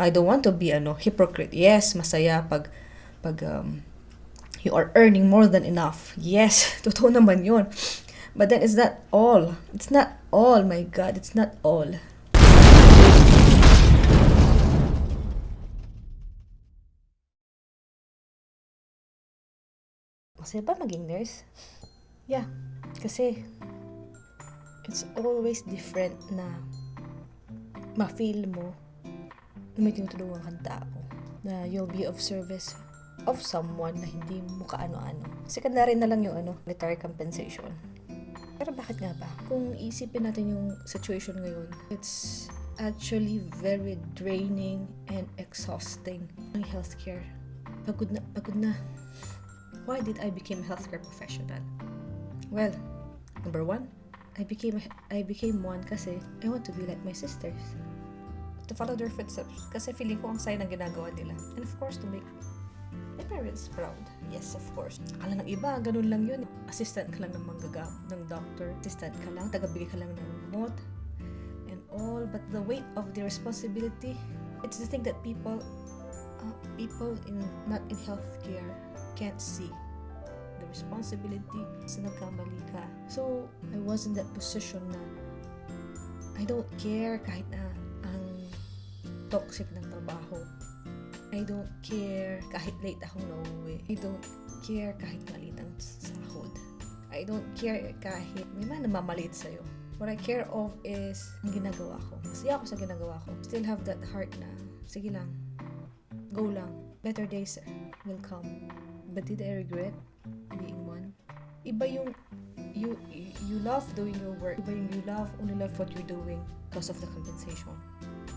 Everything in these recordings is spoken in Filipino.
I don't want to be hypocrite. Yes, masaya pag you are earning more than enough. Yes, totoo naman yun. But then it's not all. It's not all, my God. It's not all. Masaya ba maging nurse? Yeah, kasi it's always different na ma-feel mo na may tinutulungan kang tao, na you'll be of service of someone na hindi mo kaano-ano. Secondary na lang yung monetary compensation. Pero bakit nga ba? Kung isipin natin yung situation ngayon, it's actually very draining and exhausting ang healthcare. Pagod na. Why did I become a healthcare professional? Well, number one, I became one kasi I want to be like my sisters. To follow their footsteps. Kasi feeling ko ang saya ng ginagawa nila. And of course, to make my parents proud. Yes, of course. Akala ng iba, ganun lang yun. Assistant ka lang ng ng doctor. Assistant ka lang, tagabigay ka lang ng remote. And all, but the weight of the responsibility, it's the thing that people not in healthcare can't see. The responsibility sa nagkamali ka. So, I was in that position na I don't care kahit na ang toxic ng trabaho. I don't care kahit late akong nauwi. I don't care kahit maliit ang sahod. I don't care kahit may man namamalit sa'yo. What I care of is ang ginagawa ko. Masaya ako sa ginagawa ko. Still have that heart na, sige lang, go lang. Better days will come. But did I regret being one? Iba yung you love doing your work. Iba yung you only love what you're doing because of the compensation.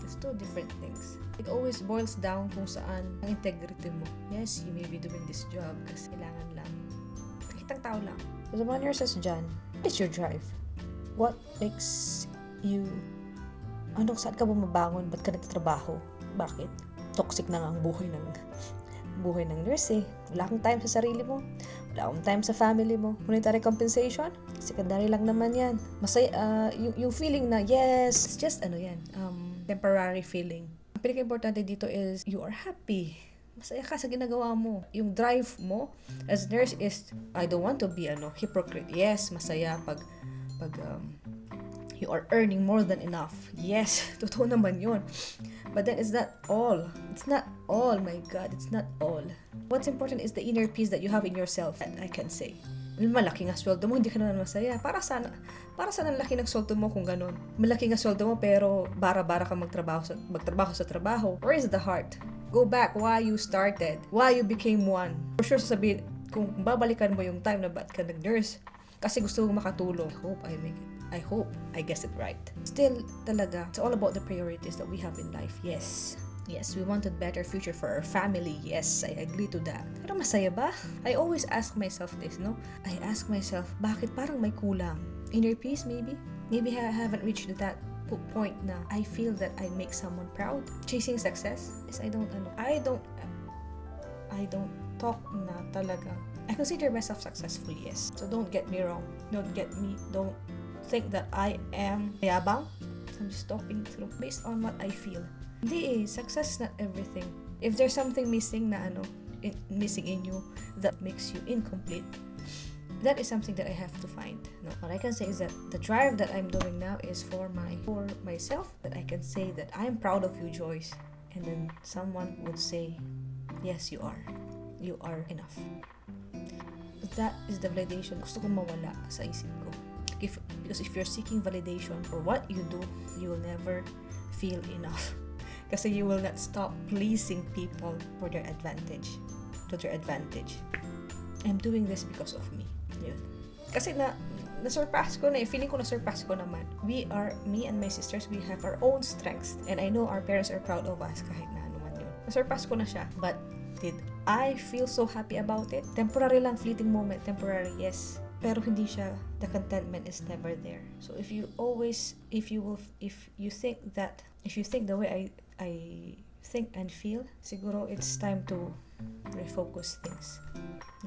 It's two different things. It always boils down kung saan ang integrity mo. Yes, you may be doing this job kasi kailangan lang. Nakitang tao lang. So the mga nurses dyan, what is your drive? What makes you... saan ka bumabangon? Ba't ka nagtatrabaho? Bakit? Toxic na nga ang buhay ng nurse eh. Wala kang time sa sarili mo. Wala kang time sa family mo. Monetary compensation, secondary lang naman yan. Masaya, yung feeling na, yes, it's just temporary feeling. Ang pinaka-importante dito is, you are happy. Masaya ka sa ginagawa mo. Yung drive mo as nurse is, I don't want to be hypocrite. Yes, masaya pag you are earning more than enough. Yes, totoo naman yun. But then it's not all. It's not all, my God. It's not all. What's important is the inner peace that you have in yourself, that I can say. Malaki nga sweldo mo, hindi ka naman masaya. Para saan ang laki ng sweldo mo kung ganun? Malaki nga sweldo mo pero bara-bara ka magtrabaho sa trabaho. Where is the heart? Go back why you started. Why you became one. For sure sasabihin, kung babalikan mo yung time na ba't ka nag-nurse, kasi gusto mong makatulong. I hope I guess it right. Still, talaga, it's all about the priorities that we have in life. Yes, we want a better future for our family. Yes, I agree to that. Pero masaya ba? I always ask myself this, no? I ask myself, bakit parang may kulang? Inner peace, maybe? Maybe I haven't reached that point na I feel that I make someone proud. Chasing success? Yes, I don't talk na talaga. I consider myself successful, yes. So don't get me wrong. Don't think that I am mayabang. I'm just talking through based on what I feel. Hindi success is not everything. If there's something missing na missing in you that makes you incomplete, that is something that I have to find. No, what I can say is that the drive that I'm doing now is for myself, that I can say that I'm proud of you, Joyce. And then someone would say, yes, you are enough. That is the validation gusto kong mawala sa isip ko. Because if you're seeking validation for what you do, you will never feel enough. Kasi you will not stop pleasing people for their advantage. I'm doing this because of me. Yun. Kasi na-surpass ko na feeling ko na-surpass ko naman. Me and my sisters, we have our own strengths. And I know our parents are proud of us kahit na ano man yun. Na-surpass ko na siya. But did I feel so happy about it? Temporary lang, fleeting moment. Temporary, yes. Pero hindi siya, the contentment is never there. So if you think the way I think and feel, siguro it's time to refocus things.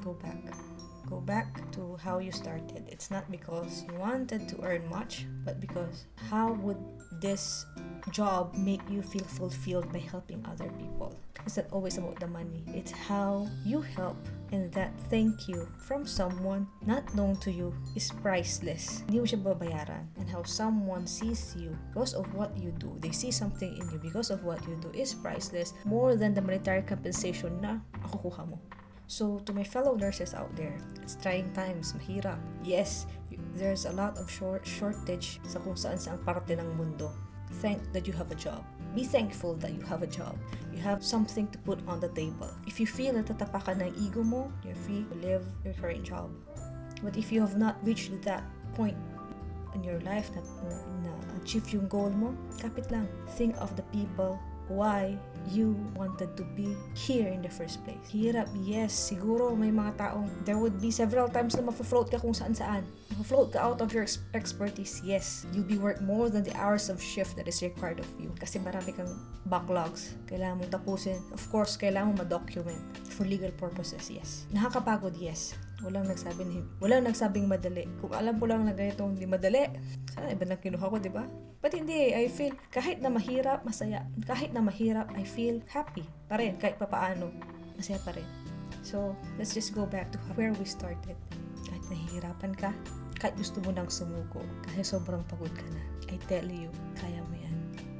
Go back to how you started. It's not because you wanted to earn much, but because how would this job make you feel fulfilled by helping other people. It's not always about the money. It's how you help, and that thank you from someone not known to you is priceless. Hindi mo siya babayaran. And how someone sees you because of what you do, they see something in you because of what you do, is priceless, more than the monetary compensation na makukuha mo. So, to my fellow nurses out there, it's trying times, mahirap. Yes, there's a lot of shortage sa kung saan saang parte ng mundo. Thank that you have a job. Be thankful that you have a job. You have something to put on the table. If you feel natatapakan ng ego mo, you're free to live your current job. But if you have not reached that point in your life na achieve yung goal mo, kapit lang. Think of the people why you wanted to be here in the first place. Hirap, yes. Siguro may mga taong there would be several times na mafafloat ka kung saan-saan. Mafafloat ka out of your expertise, yes. You'll be work more than the hours of shift that is required of you. Kasi marami kang backlogs. Kailangan mong tapusin. Of course, kailangan mong ma-document for legal purposes, yes. Nakakapagod, yes. Walang nagsabing madali. Kung alam ko lang na ganito hindi madali, sana iba lang kinuha ko, di ba? But hindi, I feel, kahit na mahirap, masaya. Kahit na mahirap, I feel happy pa rin. Kahit papaano, masaya pa rin. So, let's just go back to where we started. Kahit nahihirapan ka, kahit gusto mo nang sumuko, kasi sobrang pagod ka na, I tell you, kaya mo yan.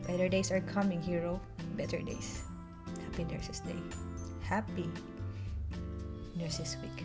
Better days are coming, hero. Better days. Happy Nurses Day. Happy Nurses Week.